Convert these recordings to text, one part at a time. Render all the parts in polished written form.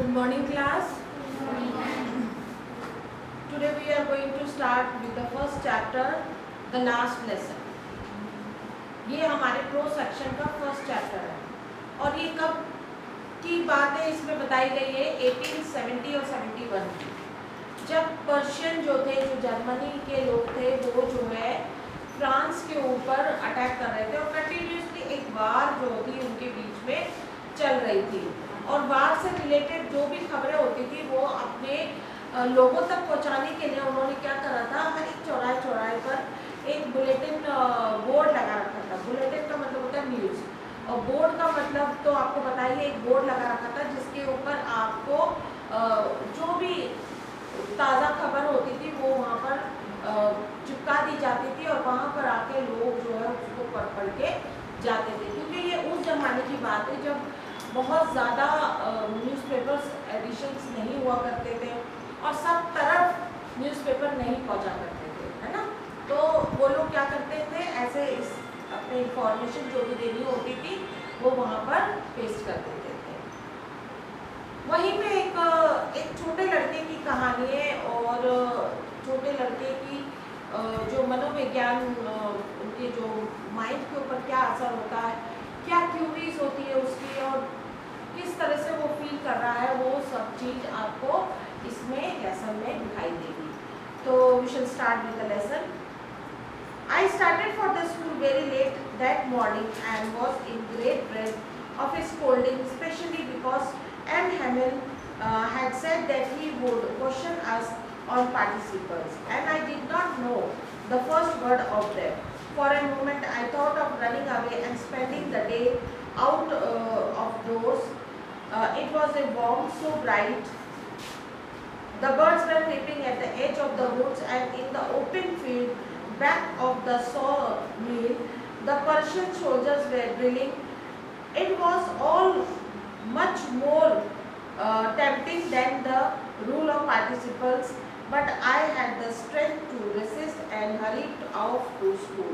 Good morning, class. Today we are going to start with the first chapter, the last lesson. ये हमारे pro section का first chapter है और ये कब की बात है इसमें बताई गई है 1870 और 71 की, जब पर्शियन जो थे, जो जर्मनी के लोग थे, वो जो है फ्रांस के ऊपर अटैक कर रहे थे और कंटिन्यूसली एक वार जो थी उनके बीच में चल रही थी और वार से रिलेटेड जो भी खबरें होती थी वो अपने लोगों तक पहुंचाने के लिए उन्होंने क्या करा था, हर एक चौराहे चौराहे पर एक बुलेटिन बोर्ड लगा रखा था। बुलेटिन का मतलब होता है न्यूज़ और बोर्ड का मतलब तो आपको बताइए, एक बोर्ड लगा रखा था जिसके ऊपर आपको जो भी ताज़ा खबर होती थी वो वहाँ पर चिपका दी जाती थी और वहाँ पर आके लोग जो है उसको पढ़ के जाते थे, क्योंकि ये उस जमाने की बात है जब बहुत ज़्यादा न्यूज़पेपर्स एडिशंस नहीं हुआ करते थे और सब तरफ न्यूज़पेपर नहीं पहुंचा करते थे, है ना। तो वो लोग क्या करते थे, ऐसे इस अपने इंफॉर्मेशन जो भी देनी होती थी वो वहाँ पर पेस्ट कर देते थे। वहीं पे एक छोटे लड़के की कहानी है और छोटे लड़के की जो मनोविज्ञान, उनके जो माइंड के ऊपर क्या असर होता है, क्या क्यूरीज होती है उसकी और किस तरह से वो फील कर रहा है, वो सब चीज़ आपको इसमें लेसन में दिखाई देगी। तो we shall start with the lesson. I started for the school very late that morning and was in great dread of a scolding, especially because M. Hamill had said that he would question us on participles, and I did not know the first word of them. For a moment, I thought of running away and spending the day out of doors. It was a warm, so bright. The birds were creeping at the edge of the woods, and in the open field back of the sawmill, the Persian soldiers were drilling. It was all much more tempting than the rule of participles, but I had the strength to resist and hurried off to school.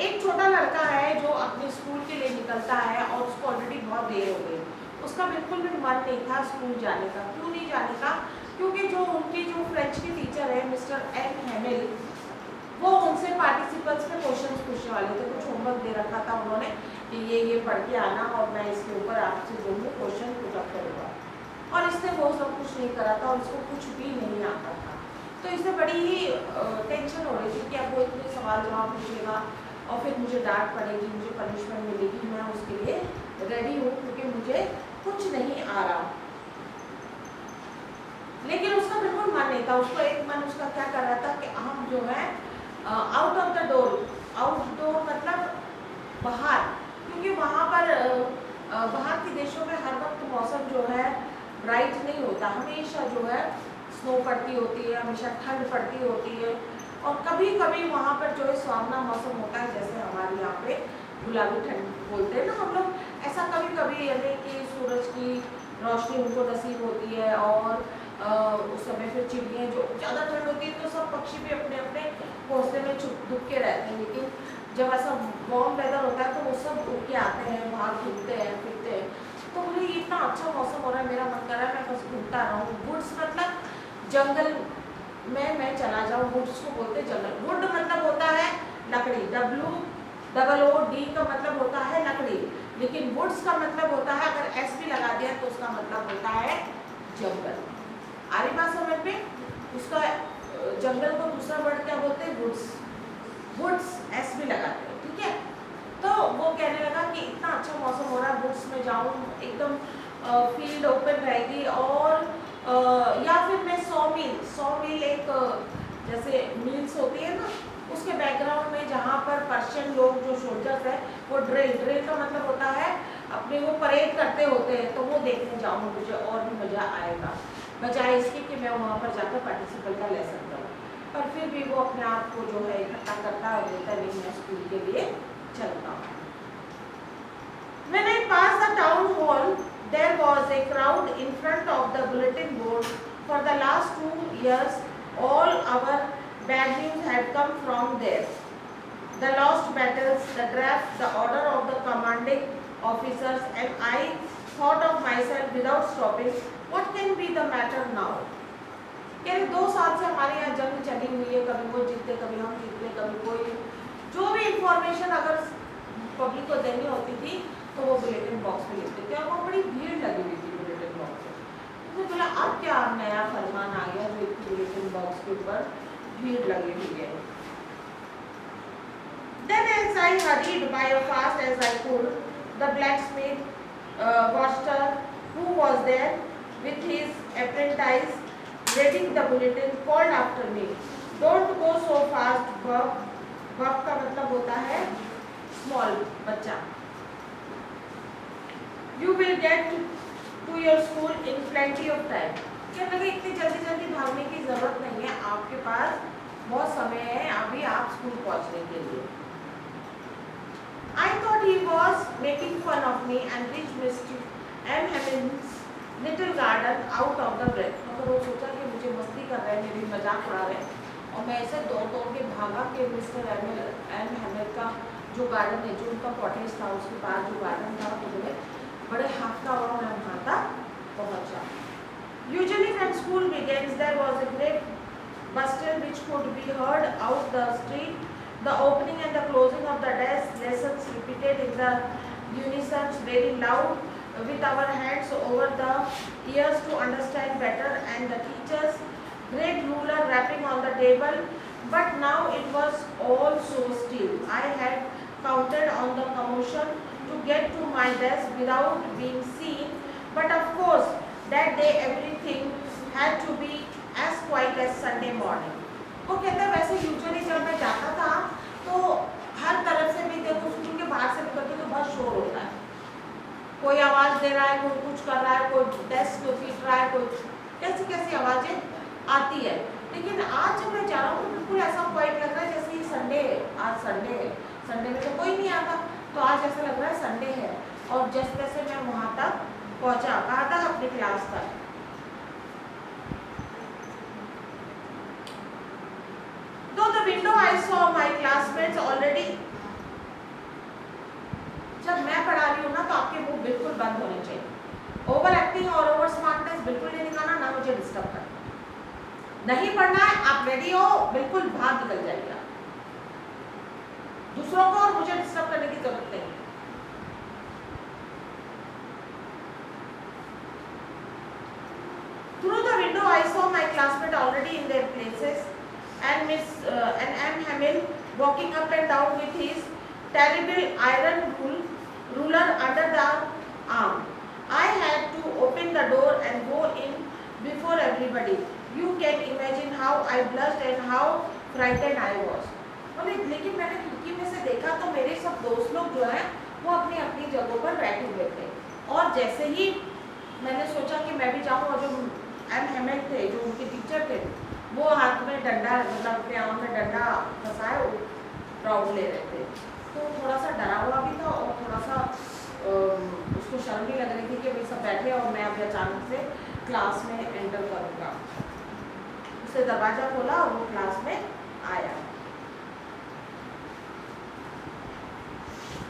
एक छोटा लड़का है जो अपने school के लिए निकलता है और उसको ऑलरेडी बहुत देर हो गई। उसका बिल्कुल भी मन नहीं था स्कूल जाने का। क्यों नहीं जाने का? क्योंकि जो उनकी जो फ्रेंच की टीचर है मिस्टर एम हेमिल, वो उनसे पार्टिसिपल्स पे क्वेश्चंस पूछने वाले थे। कुछ होमवर्क दे रखा था उन्होंने कि ये पढ़ के आना और मैं इसके ऊपर आपसे जो हूँ क्वेश्चन पुट अप करूँगा, और इसने वो सब कुछ नहीं करा था और इसको कुछ भी नहीं आता था। तो इससे बड़ी ही टेंशन हो रही थी कि अब वो इतने सवाल जवाब पूछेगा और फिर मुझे डांट पड़ेगी, मुझे पनिशमेंट मिलेगी। मैं उसके लिए रेडी हूँ क्योंकि मुझे कुछ नहीं आ रहा। लेकिन उसका बिल्कुल मन नहीं था। उसको एक मन उसका क्या कर रहा था कि हम जो है out of the door, outdoor मतलब बाहर, क्योंकि वहाँ पर बाहर के देशों में हर वक्त मौसम जो है ब्राइट नहीं होता। हमेशा जो है स्नो पड़ती होती है, हमेशा ठंड पड़ती होती है और कभी कभी वहाँ पर जो है सुहावना मौसम होता है, जैसे हमारे यहाँ पे गुलाबी ठंड बोलते हैं ना हम लोग, ऐसा कभी कभी यानी कि सूरज की रोशनी उनको नसीब होती है और उस समय फिर चिड़ियाँ, जो ज़्यादा ठंड होती है तो सब पक्षी भी अपने अपने घोंसले में छुप के रहते हैं, लेकिन जब ऐसा वार्म वेदर होता है तो वो सब उड़ के आते हैं, बाहर घूमते हैं, फिरते हैं। तो मुझे इतना अच्छा मौसम हो रहा है, मेरा मन कर रहा है मैं बस घूमता रहूँ। वुड्स मतलब जंगल में मैं चला जाऊँ, वुड्स को बोलते जंगल। वुड मतलब होता है लकड़ी, WOOD का मतलब होता है लकड़ी, लेकिन वुड्स का मतलब होता है, अगर S भी लगा दिया तो उसका मतलब होता है जंगल। आ रही बात समझ में? उसका जंगल को दूसरा वर्ड क्या बोलते हैं? वुड्स S भी लगाते हैं, ठीक है। तो वो कहने लगा कि इतना अच्छा मौसम हो रहा है, वुड्स में जाऊँ, एकदम फील्ड ओपन रहेगी और या फिर मैं सॉमिल एक जैसे मिल्स होती है ना, उसके बैकग्राउंड में जहाँ पर पर्शियन लोग जो सोल्जर्स हैं वो ड्रिल का मतलब होता है अपने वो परेड करते होते हैं, तो वो देखने जाऊँ, मुझे और भी मज़ा आएगा, बजाय इसके कि मैं वहाँ पर जाकर पार्टिसिपल का लेसन करूँ। पर फिर भी वो अपने आप को जो है इकट्ठा करता है, बोलता नहीं मैं स्कूल के लिए चलता हूँ। When I passed the town hall, there was a crowd in front of the bulletin board. For the last 2 years, all our bad news had come from there. The lost battles, the draft, the order of the commanding officers, and I thought of my myself without stopping, what can be the matter now? कह रहे 2 साल से हमारे यहाँ जंग चली हुई है, कभी वो जीतते कभी हम जीतते, कभी कोई जो भी इंफॉर्मेशन अगर पब्लिक को देनी होती थी तो वो बुलेटिन बॉक्स में लिखते थे और वो बड़ी भीड़ लगी हुई थी बुलेटिन बॉक्स में। तो बोला अब क्या नया फरमान आ गया जो बुलेटिन बॉक्स के ऊपर भीड़ लगी हुई है। Then as I hurried by as fast as I could, the blacksmith master who was there with his apprentice reading the bulletin called after me, "Don't go so fast, Buck." Buck का मतलब होता है small बच्चा। You will get to your school in plenty of time. क्या लगे इतनी जल्दी जल्दी भागने की जरूरत नहीं है, आपके पास बहुत समय है अभी आप स्कूल पहुंचने के लिए। I thought he was making fun of me and reached Mr. M. Hamill's little garden out of the breath. मतलब वो सोचा कि मुझे मस्ती कर रहे हैं, मेरी मजाक उड़ा रहे हैं और मैं ऐसे दौड़ दौड़ के भागा कि मिस्टर एम हैमिल का जो गार्डन है, जो उनका कॉटेज था उसके पास जो गार्डन था तो मुझे बड़े हाँफता हुआ मैं वहाँ तक पहुँचा। Usually when school begins there was a great bustle which could be heard out the street. The opening and the closing of the desk lessons repeated in the unison very loud with our hands over the ears to understand better, and the teacher's great ruler rapping on the table. But now it was all so still. I had counted on the commotion to get to my desk without being seen, but of course that day everything had to be as quiet as Sunday morning. वो कहता है वैसे usually जब मैं जाता था तो हर तरफ से भी देखो स्कूल के बाहर से निकलते तो बहुत शोर होता है, कोई आवाज़ दे रहा है, कोई कुछ कर रहा है, कोई डेस्क को पीट रहा है, कोई कैसी कैसी आवाज़ें आती है। लेकिन आज जब मैं जा रहा हूँ तो बिल्कुल ऐसा क्वाइट लग रहा है जैसे संडे है, आज संडे है, संडे में तो कोई नहीं आता, तो आज ऐसा लग रहा है संडे है। और जैसे तैसे मैं वहाँ तक पहुँचा, कहाँ तक, अपनी क्लास तक। Though the window I saw my classmates already, जब मैं पढ़ा रही हूँ ना तो आपके मुंह बिल्कुल बंद होने चाहिए। ओवर एक्टिंग और ओवर स्मार्टनेस बिल्कुल नहीं दिखाना, ना मुझे डिस्टर्ब करना। नहीं पढ़ना है, आप रेडी हो, बिल्कुल बाहर निकल जाइए। दूसरों को और मुझे डिस्टर्ब करने की जरूरत नहीं। Through the window I saw my classmates already in their places, and M. Hamill walking up and down with his terrible iron ruler under the arm. I had to open the door and go in before everybody. You can imagine how I blushed and how frightened I was. लेकिन मैंने खिड़की में से देखा तो मेरे सब दोस्त लोग जो हैं वो अपनी अपनी जगहों पर बैठे हुए थे, और जैसे ही मैंने सोचा कि मैं भी जाऊँ, और जो एम हेमिल थे जो उनके टीचर थे वो हाथ में डंडा, मतलब अपने आम में डंडा फंसाए प्राउड ले रहे थे, तो थोड़ा सा डरा हुआ भी था और थोड़ा सा उसको शर्म भी लग रही थी कि भाई सब बैठे और मैं अभी अचानक से क्लास में एंटर करूँगा। उसने दरवाज़ा खोला और वो क्लास में आया।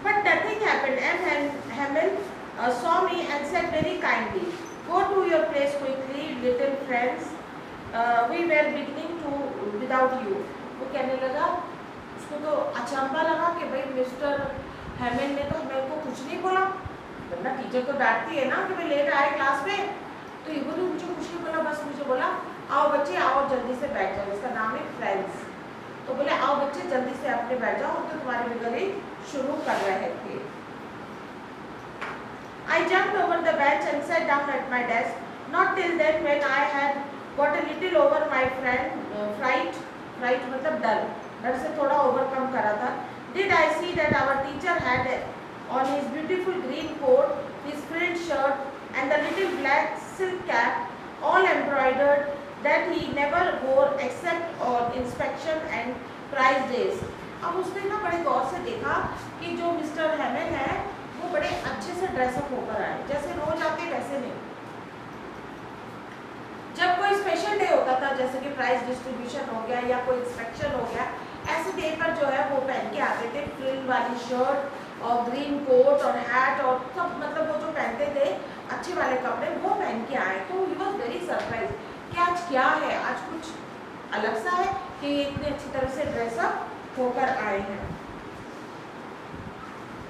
But nothing happened. M. Hamill saw me and said very kindly, "Go to your place quickly, little friends. We were beginning to without you." वो कहने लगा, उसको तो अचंभा लगा कि भाई मिस्टर हैमिल ने तो मेरे को कुछ नहीं बोला, वरना टीचर तो डांटती है ना कि भाई लेट आए क्लास में, तो ये बोली मुझे कुछ नहीं बोला, बस मुझे बोला आओ बच्चे आओ जल्दी से बैठ जाओ, इसका नाम है फ्रेंड्स। तो बोले आओ बच्चे जल्दी से अपने बैठ जाओ, तो तुम्हारी बिगड़ी शुरू कर रहे थे। I jumped over the bench and sat down at my desk. Not till then, when I had got a little over my fright मतलब डर से थोड़ा ओवरकम करा था, did I see that our teacher had on his beautiful green coat, his frilled shirt and the little black silk cap, all embroidered, that he never wore except on inspection and prize days. अब उसने ना बड़े गौर से देखा कि जो mister हैमिल है वो बड़े अच्छे से ड्रेसअप होकर आए, जैसे रोज आते वैसे नहीं। जब कोई स्पेशल डे होता था जैसे कि प्राइज डिस्ट्रीब्यूशन हो गया या कोई इंस्पेक्शन हो गया, ऐसे डे पर जो है वो पहन के आते थे, फ्रिल वाली शर्ट और ग्रीन कोट और हैट और सब, मतलब वो जो पहनते थे अच्छे वाले कपड़े वो पहन के आए, तो ही वॉज वेरी सरप्राइज कि आज क्या है, आज कुछ अलग सा है कि ये इतने अच्छी तरह से ड्रेसअप होकर आए हैं।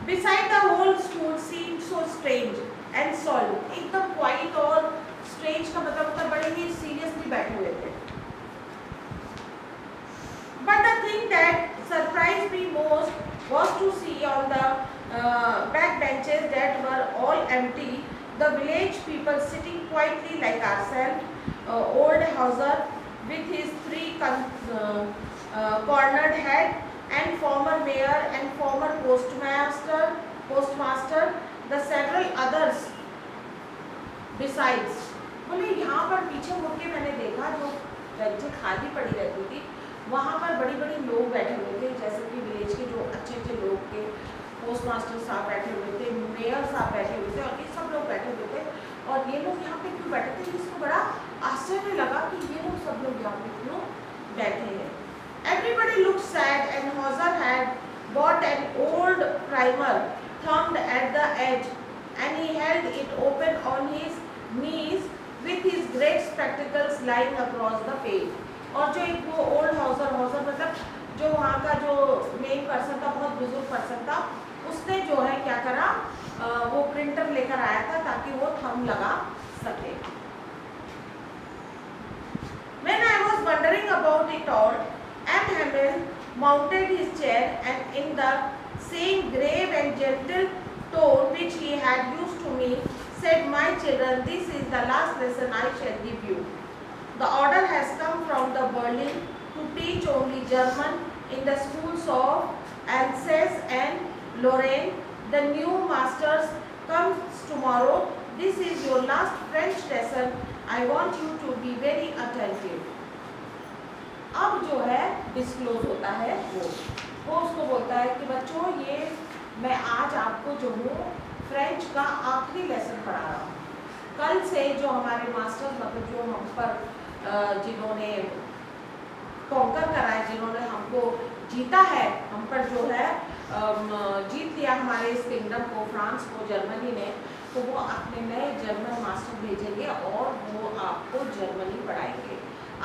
Beside the whole school seemed so strange and solemn, एकदम क्वाइट और स्ट्रेंज का मतलब बड़े ही सीरियसली बैठे हुए थे। But the thing that surprised me most was to see on the back benches that were all empty, the village people sitting quietly like ourselves. Old Hauser with his three cornered head, and former mayor and former postmaster, the several others besides. बोले यहाँ पर पीछे मुड़ के मैंने देखा जो बेंचें खाली पड़ी रहती थी, वहाँ पर बड़ी बड़ी लोग बैठे हुए थे, जैसे कि विलेज के जो अच्छे अच्छे लोग थे, पोस्ट मास्टर साहब बैठे हुए थे, मेयर साहब बैठे हुए थे, और ये सब लोग बैठे हुए थे। और ये लोग यहाँ पे क्यों बैठे थे, इसको बड़ा आश्चर्य लगा कि ये लोग सब लोग यहाँ पे क्यों बैठे हैं। Everybody looked sad, and Hauser had bought an old primer thumbed at the edge, and he held it open on his knees with his great spectacles lying across the page. और जो एक वो ओल्ड हाउसर मतलब जो वहाँ का जो main person था, बहुत बुजुर्ग पर्सन था, उसने जो है क्या करा, वो प्रिंटर लेकर आया था ताकि वो थंब लगा सके। When I was wondering about it all, M. Hamill mounted his chair and in the same grave and gentle tone which he had used to me, said, "My children, this is the last lesson I shall give you. The order has come from the Berlin to teach only German in the schools of Alsace and Lorraine. The new masters comes tomorrow. This is your last French lesson. I want you to be very attentive." अब जो है disclose होता है वो उसको बोलता है कि बच्चों, ये मैं आज आपको जो हूँ फ्रेंच का आखिरी लेसन पढ़ा रहा हूँ। कल से जो हमारे मास्टर्स मतलब जो हम पर जिन्होंने कॉन्कर करा है, जिन्होंने हमको जीता है, हम पर जो है जीत लिया हमारे इस किंगडम को, फ्रांस को, जर्मनी ने, तो वो अपने नए जर्मन मास्टर भेजेंगे और वो आपको जर्मनी पढ़ाएंगे।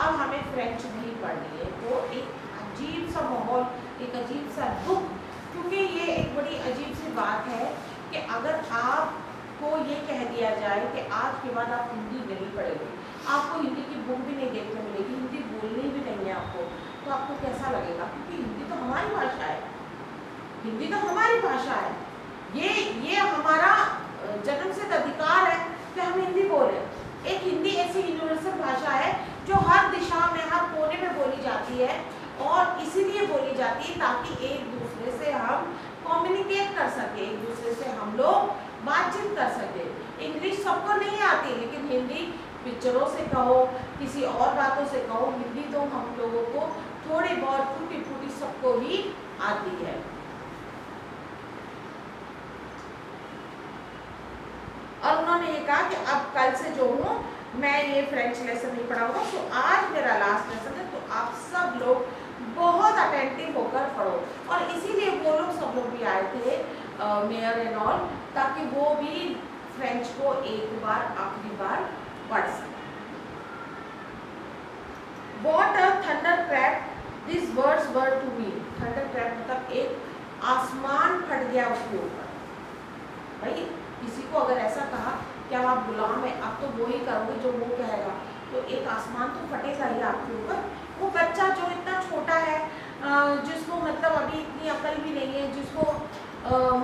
अब हमें फ्रेंच नहीं पढ़नी है। तो एक अजीब सा माहौल, एक अजीब सा दुख, क्योंकि ये एक बड़ी अजीब सी बात है कि अगर आपको ये कह दिया जाए कि आज के बाद आप हिंदी नहीं पढ़ेंगे, आपको हिंदी की बुक भी नहीं देखने मिलेगी, हिंदी बोलनी भी नहीं है आपको, तो आपको कैसा लगेगा? क्योंकि हिंदी तो हमारी भाषा है, हिंदी तो हमारी भाषा है, ये हमारा जन्मसिद्ध अधिकार है कि हम हिंदी बोलें। एक हिंदी ऐसी यूनिवर्सल भाषा है जो हर दिशा में, हर कोने में बोली जाती है, और इसीलिए बोली जाती है ताकि एक दूसरे से हम कम्युनिकेट कर सके, एक दूसरे से हम लोग बातचीत कर सके। इंग्लिश सबको नहीं आती, लेकिन हिंदी पिक्चरों से कहो, किसी और बातों से कहो, हिंदी तो हम लोगों को थोड़ी बहुत टूटी फूटी सबको ही आती है। और उन्होंने ये कहा कि अब कल से जो हूँ मैं ये फ्रेंच लेसन नहीं पढ़ाऊंगा, तो आज मेरा लास्ट लेसन है, तो आप सब लोग बहुत अटेंटिव होकर पढ़ो। और इसीलिए वो लोग सब लोग भी आए थे, मेयर एंड ऑल, ताकि वो भी फ्रेंच को एक बार आखिरी बार पढ़ सके। What a thunderclap these words were to me. Thunderclap मतलब एक आसमान फट गया उसके ऊपर। भाई किसी को अगर ऐसा कहा कि अब आप गुलाम है, अब तो वो ही करोगे जो वो कहेगा, तो एक आसमान तो फटेगा ही आपके ऊपर। वो बच्चा जो इतना छोटा है, जिसको मतलब अभी इतनी अकल भी नहीं है, जिसको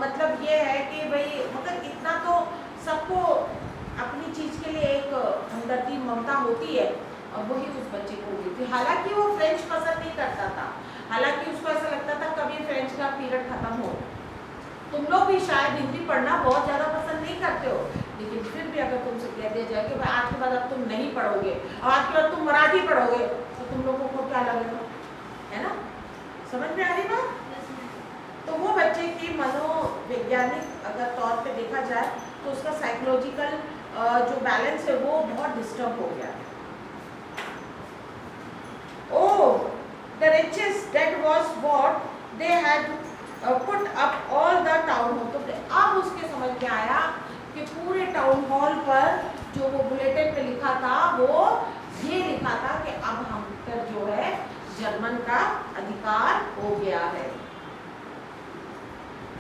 मतलब ये है कि भाई मगर इतना तो सबको अपनी चीज़ के लिए एक हमदर्दी ममता होती है, और वही उस बच्चे को हुई थी। हालांकि वो फ्रेंच पसंद नहीं करता था, हालांकि उसको ऐसा लगता था कभी फ्रेंच का पीरियड खत्म हो। तुम लोग भी शायद हिंदी पढ़ना बहुत ज़्यादा पसंद नहीं करते हो, लेकिन फिर भी अगर तुमसे कह दिया जाए कि भाई आज के बाद अब तुम नहीं पढ़ोगे और आज के बाद तुम मराठी पढ़ोगे, तो तुम लोगों को क्या लगेगा? है ना? समझ में आ रही बात? तो वो बच्चे की मनोवैज्ञानिक अगर तौर पे देखा जाए तो उसका साइकोलॉजिकल जो बैलेंस है वो बहुत डिस्टर्ब हो गया है। Oh, the riches that was what they had put up all the town hall. तो अब उसके समझ में आया कि पूरे टाउन हॉल पर जो वो बुलेटिन पे लिखा था वो ये लिखा था कि अब हम पर जो है जर्मन का अधिकार हो गया है।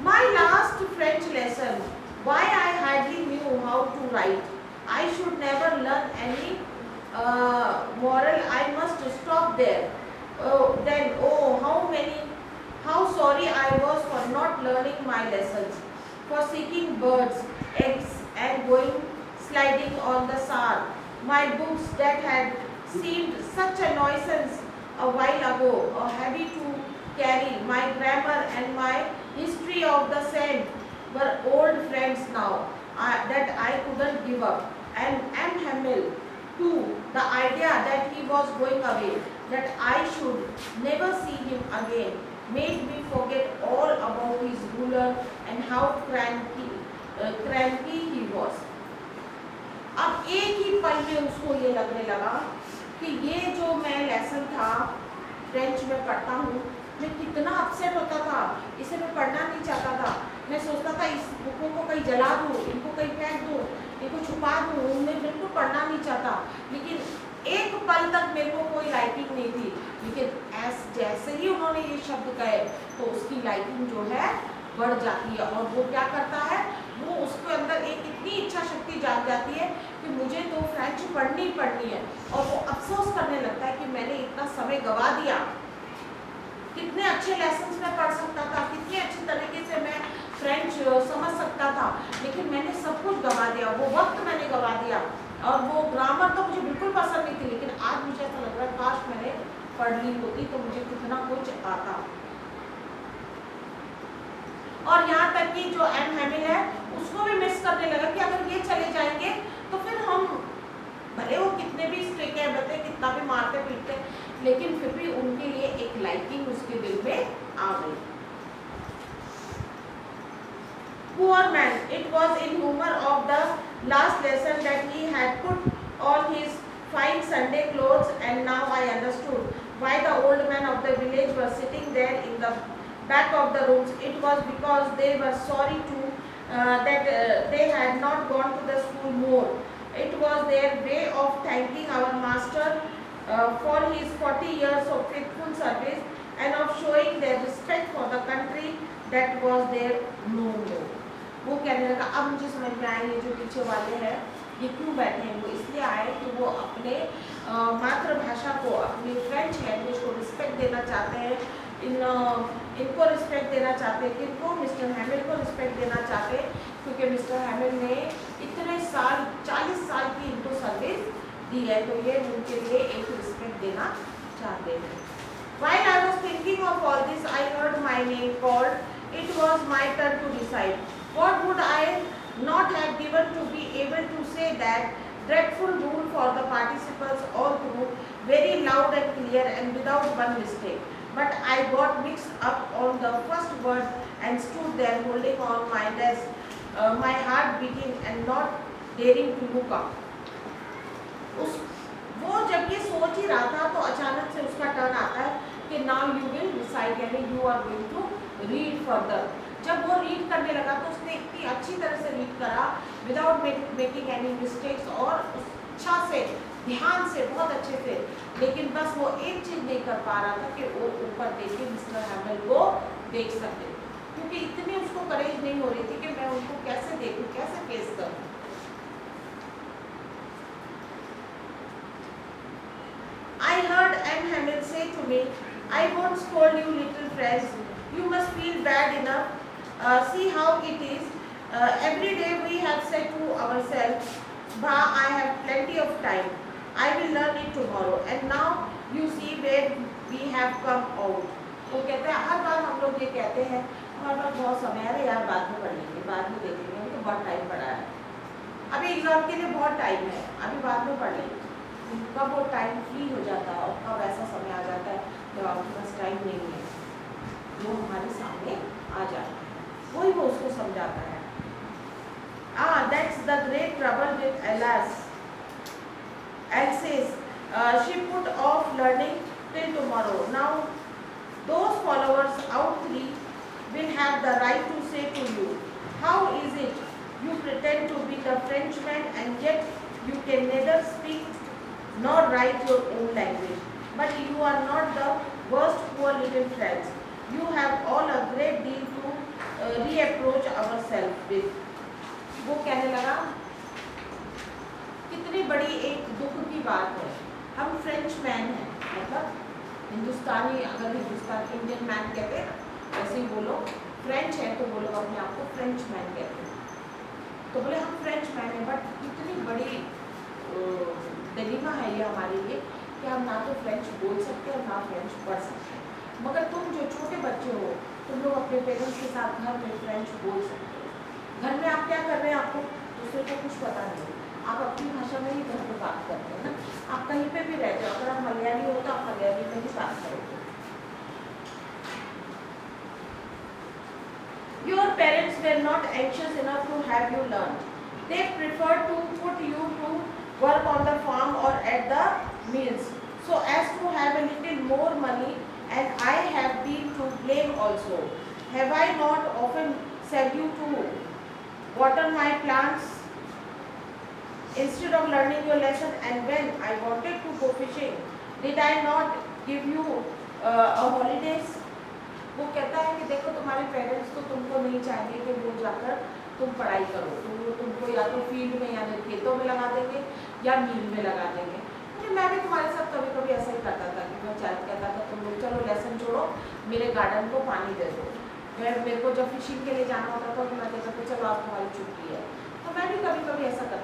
My last French lesson, why I hardly knew how to write. I should never learn any moral. I must stop there. Then, how sorry I was for not learning my lessons, for seeking birds, eggs, and going sliding on the Saar. My books that had seemed such a nuisance a while ago, heavy to carry. My grammar and my history of the Seine were old friends now that I couldn't give up. And M. Hamel, too, the idea that he was going away, that I should never see him again, made me forget all about his ruler and how cranky he was. अब एक ही पल में उसको ये लगने लगा कि ये जो मैं लेसन था फ्रेंच में पढ़ता हूँ, मैं कितना अपसेट होता था, इसे मैं पढ़ना नहीं चाहता था। मैं सोचता था इस बुकों को कहीं जला दूँ, इनको कहीं फेंक दूँ, इनको छुपा दूँ, उन्हें बिल्कुल पढ़ना नहीं चाहता। लेकिन एक पल तक मेरे को कोई लाइकिंग नहीं थी, लेकिन जैसे ही उन्होंने ये शब्द कहे तो उसकी लाइकिंग जो है बढ़ जाती है। और वो क्या करता है, वो उसके अंदर एक इतनी इच्छा शक्ति जाग जाती है कि मुझे तो फ्रेंच पढ़नी है। और वो अफसोस करने लगता है कि मैंने इतना समय गवा दिया, कितने अच्छे लेसन्स में पढ़ सकता था, कितने अच्छे तरीके से मैं फ्रेंच समझ सकता था, लेकिन मैंने सब कुछ गवा दिया, वो वक्त मैंने गवा दिया। और वो ग्रामर तो मुझे बिल्कुल पसंद नहीं थी, लेकिन आज मुझे ऐसा लग रहा है काश मैंने पढ़ ली होती तो मुझे कितना कुछ आता। और यहाँ तक कि जो एम हैमिल है उसको भी मिस करने लगा कि अगर ये चले जाएंगे तो फिर हम, भले वो कितने भी स्ट्रिक्ट है, बते कितना भी मारते पीटते, लेकिन फिर भी उनके लिए एक लाइकिंग उसके दिल में आ गई। Poor man, it was in humor of the last lesson that he had put on his fine Sunday clothes, and now I understood why the old men of the village were sitting there in the back of the rooms. It was because they were sorry that they had not gone to the school more. It was their way of thanking our master for his 40 years of faithful service and of showing their respect for the country that was there no more. वो कहने लगा अब मुझे समझ में आया ये जो पीछे वाले हैं ये क्यों बैठे हैं। वो इसलिए आए कि वो अपने मातृभाषा को, अपनी फ्रेंच लैंग्वेज को रिस्पेक्ट देना चाहते हैं, इनको रिस्पेक्ट देना चाहते हैं, किनको, मिस्टर हैमिल को रिस्पेक्ट देना चाहते हैं, क्योंकि मिस्टर हैमिल ने इतने साल, 40 साल की इनको सर्विस दी है, तो ये उनके लिए एक रिस्पेक्ट देना चाहते हैं। While I was thinking of all this, I heard my name called. It was my turn to decide. What would I not have given to be able to say that dreadful rule for the participles all through, very loud and clear and without one mistake. But I got mixed up on the first word and stood there holding on my desk, my heart beating and not daring to look up. वो जब ये सोच ही रहा था तो अचानक से उसका टर्न आता है कि नाउ यू विल डिसाइड, यानी you are going to read further. जब वो रीड करने लगा तो उसने इतनी अच्छी तरह से रीड करा विदाउट मेकिंग एनी मिस्टेक्स, और अच्छा से, ध्यान से, बहुत अच्छे से, लेकिन बस वो एक चीज़ नहीं कर पा रहा था कि वो ऊपर देख के मिस्टर हैमिल को देख सके, क्योंकि इतनी उसको करेज नहीं हो रही थी कि मैं उनको कैसे देखूं, कैसे फेस करूं। I heard M. Hamil say to me, I won't scold you little friends, you must feel bad enough. See how it is. Every day we have said to ourselves, Bah, I have plenty of time. I will learn it tomorrow. And now you see where we have come out. वो कहते हैं हर बार हम लोग ये कहते हैं हमारे पास बहुत समय है यार, बाद में पढ़ लेंगे, बाद में देखेंगे, हमें तो बहुत टाइम पड़ा है, अभी एग्जाम के लिए बहुत टाइम है, अभी बाद में पढ़ लेंगे। कब वो टाइम फ्री हो जाता है और कब ऐसा समय आ जाता है जब आपके पास टाइम नहीं है, वो हमारे सामने आ जाता है, वही वो उसको समझाता है। That's the great trouble with Alsace. She put off learning till tomorrow. Now those followers out three will have the right to say to you, how is it You pretend to be the Frenchman and yet you can neither speak nor write your own language. But you are not the worst poor little French. You have all a great deal to reapproach ourselves with. वो कहने लगा कितनी बड़ी एक दुख की बात है, हम फ्रेंच मैन हैं, मतलब हिंदुस्तानी, अगर हिंदुस्तान इंडियन मैन कहते हैं ना वैसे ही बोलो, फ्रेंच है तो बोलो अपने आप को फ्रेंच मैन कहते हैं, तो बोले हम फ्रेंच मैन हैं, बट कितनी बड़ी डिलेमा है ये हमारे लिए कि हम ना तो फ्रेंच बोल सकते और ना फ्रेंच पढ़ सकते हैं, मगर तुम जो छोटे बच्चे हो तुम लोग अपने पेरेंट्स के साथ घर में फ्रेंच बोल सकते हो। घर में आप क्या कर रहे हैं आपको दूसरे को कुछ पता नहीं, आप अपनी भाषा में ही घर पे बात करते हैं ना, आप कहीं पे भी रहते हो, अगर आप मलयाली हो तो आप मलयाली में ही बात करोगे। Your parents were not anxious enough to have you learn. They preferred to put you to work on the farm or at the mills, so as to have a little more money, and I have been to blame also. Have I not often said you to water my plants instead of learning your lesson, and when I wanted to go fishing, did I not give you a holidays? वो कहता है कि देखो तुम्हारे parents तो तुमको नहीं चाहिए कि वो जाकर तुम पढ़ाई करो, तुमको या तो फील्ड में या खेतों में लगा देंगे या मील में लगा देंगे। मैं भी तुम्हारे साथ कभी कभी ऐसा ही करता था कि मैं कहता था तुम लोग चलो लेसन छोड़ो, मेरे गार्डन को पानी दे दो। मेरे को जब फिशिंग के लिए जाना होता था तो मैं कहता था चलो आप तुम्हारी छुट्टी है, तो मैं भी कभी कभी ऐसा करता